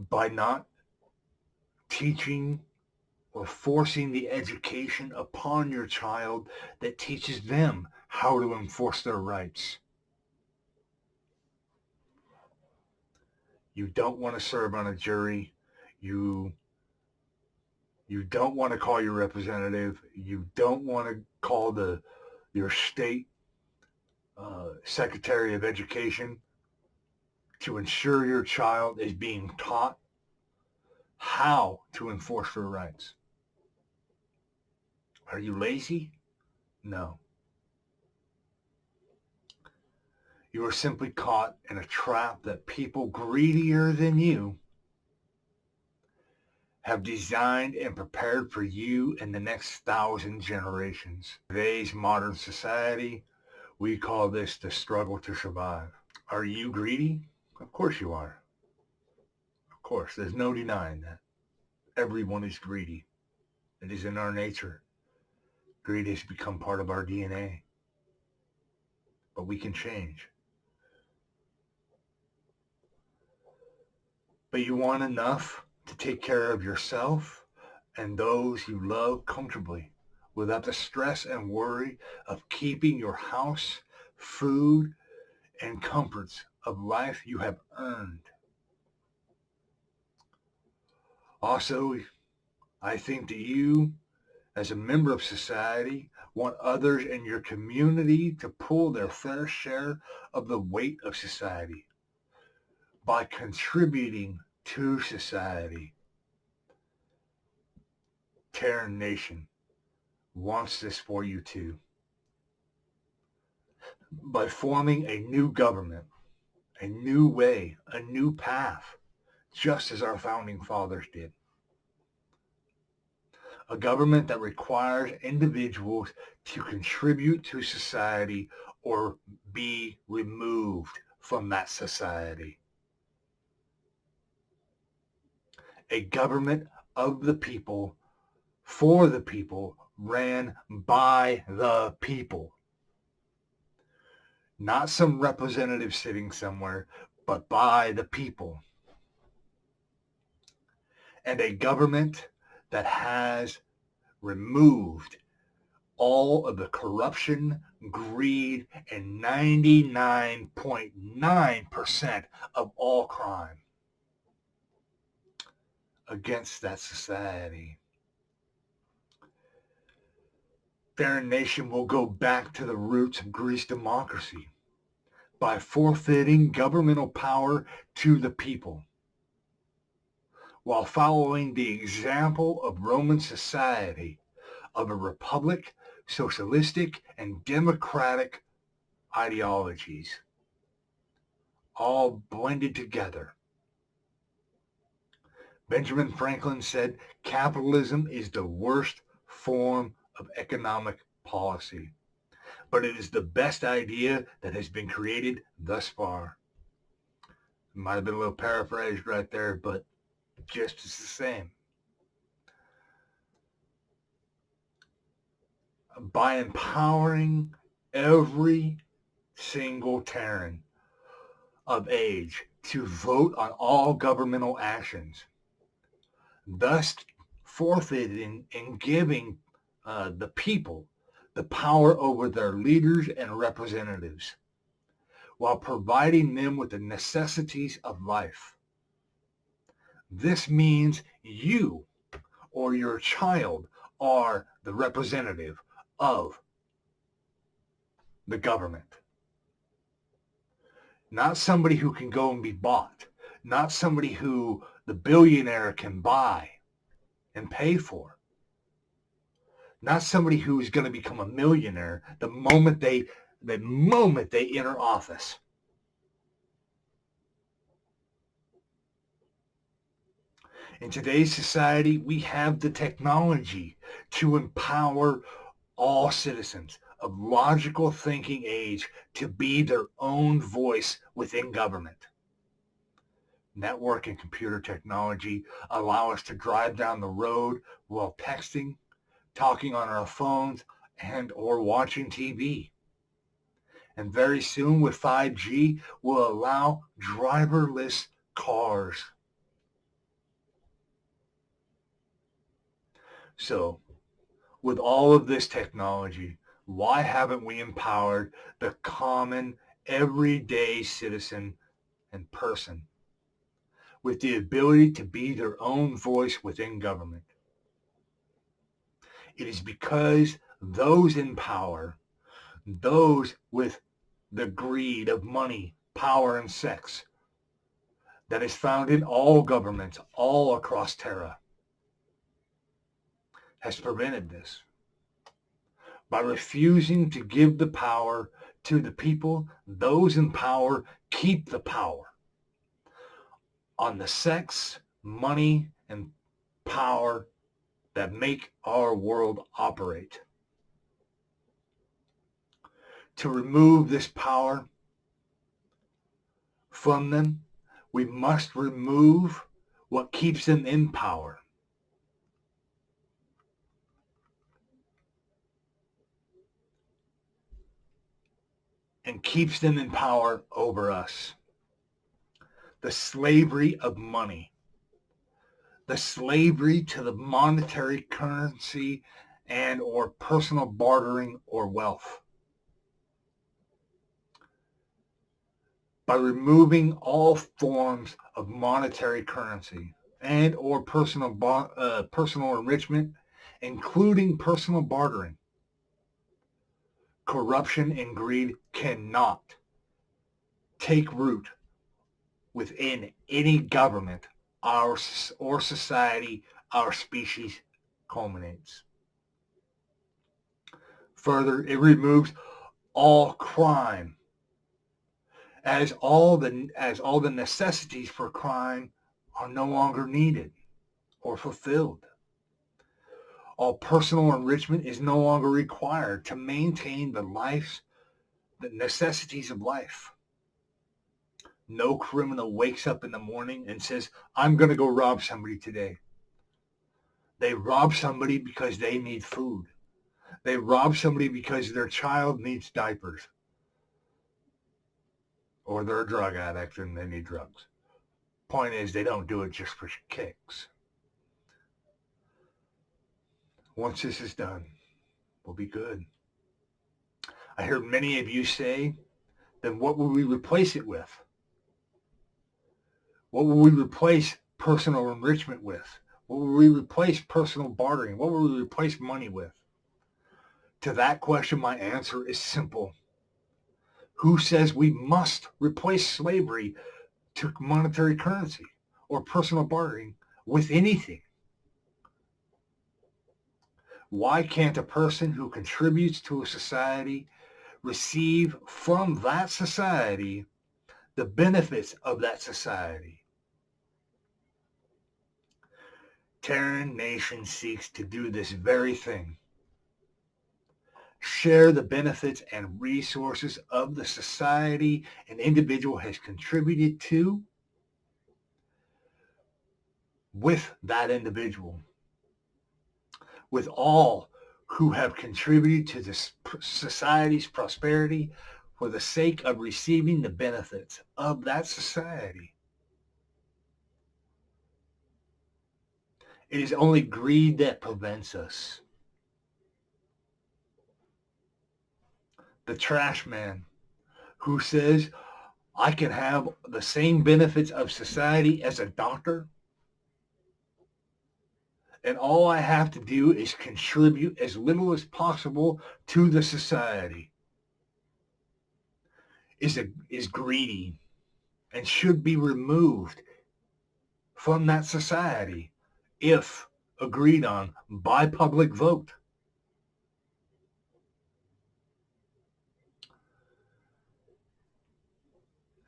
by not teaching or forcing the education upon your child that teaches them how to enforce their rights. You don't want to serve on a jury. You don't want to call your representative. You don't want to call your state secretary of education to ensure your child is being taught how to enforce their rights. Are you lazy? No. You are simply caught in a trap that people greedier than you have designed and prepared for you and the next 1,000 generations. Today's modern society, we call this the struggle to survive. Are you greedy? Of course you are. Of course, there's no denying that. Everyone is greedy. It is in our nature. Greed has become part of our DNA. But we can change. But you want enough to take care of yourself and those you love comfortably without the stress and worry of keeping your house, food, and comforts of life you have earned. Also, I think that you, as a member of society, want others in your community to pull their fair share of the weight of society by contributing to society. Terran Nation wants this for you too. By forming a new government, a new way, a new path, just as our founding fathers did. A government that requires individuals to contribute to society or be removed from that society. A government of the people, for the people, ran by the people. Not some representative sitting somewhere, but by the people. And a government that has removed all of the corruption, greed, and 99.9% of all crime against that society. Terran Nation will go back to the roots of Greece democracy by forfeiting governmental power to the people, while following the example of Roman society of a republic, socialistic, and democratic ideologies, all blended together. Benjamin Franklin said, capitalism is the worst form of economic policy, but it is the best idea that has been created thus far. It might have been a little paraphrased right there, but just as the same. By empowering every single Terran of age to vote on all governmental actions, thus forfeiting and giving the people the power over their leaders and representatives, while providing them with the necessities of life. This means you or your child are the representative of the government. Not somebody who can go and be bought. Not somebody who the billionaire can buy and pay for. Not somebody who is going to become a millionaire the moment they enter office. In today's society, we have the technology to empower all citizens of logical thinking age to be their own voice within government. Network and computer technology allow us to drive down the road while texting, talking on our phones, and or watching TV. And very soon with 5G, we'll allow driverless cars. So, with all of this technology, why haven't we empowered the common, everyday citizen and person with the ability to be their own voice within government? It is because those in power, those with the greed of money, power, and sex that is found in all governments all across Terra, has prevented this. By refusing to give the power to the people, those in power keep the power on the sex, money, and power that make our world operate. To remove this power from them, we must remove what keeps them in power. And keeps them in power over us. The slavery of money. The slavery to the monetary currency and or personal bartering or wealth. By removing all forms of monetary currency and or personal enrichment, including personal bartering, corruption and greed cannot take root within any government or society our species culminates. Further, it removes all crime, as all the necessities for crime are no longer needed or fulfilled. All personal enrichment is no longer required to maintain the necessities of life. No criminal wakes up in the morning and says, I'm going to go rob somebody today. They rob somebody because they need food. They rob somebody because their child needs diapers. Or they're a drug addict and they need drugs. Point is, they don't do it just for kicks. Once this is done, we'll be good. I heard many of you say, then what will we replace it with? What will we replace personal enrichment with? What will we replace personal bartering? What will we replace money with? To that question, my answer is simple. Who says we must replace slavery to monetary currency or personal bartering with anything? Why can't a person who contributes to a society receive from that society the benefits of that society? Terran Nation seeks to do this very thing. Share the benefits and resources of the society an individual has contributed to with that individual, with all who have contributed to the society's prosperity for the sake of receiving the benefits of that society. It is only greed that prevents us. The trash man who says, I can have the same benefits of society as a doctor, and all I have to do is contribute as little as possible to the society, is greedy and should be removed from that society if agreed on by public vote.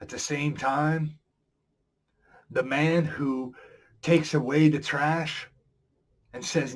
At the same time, the man who takes away the trash and says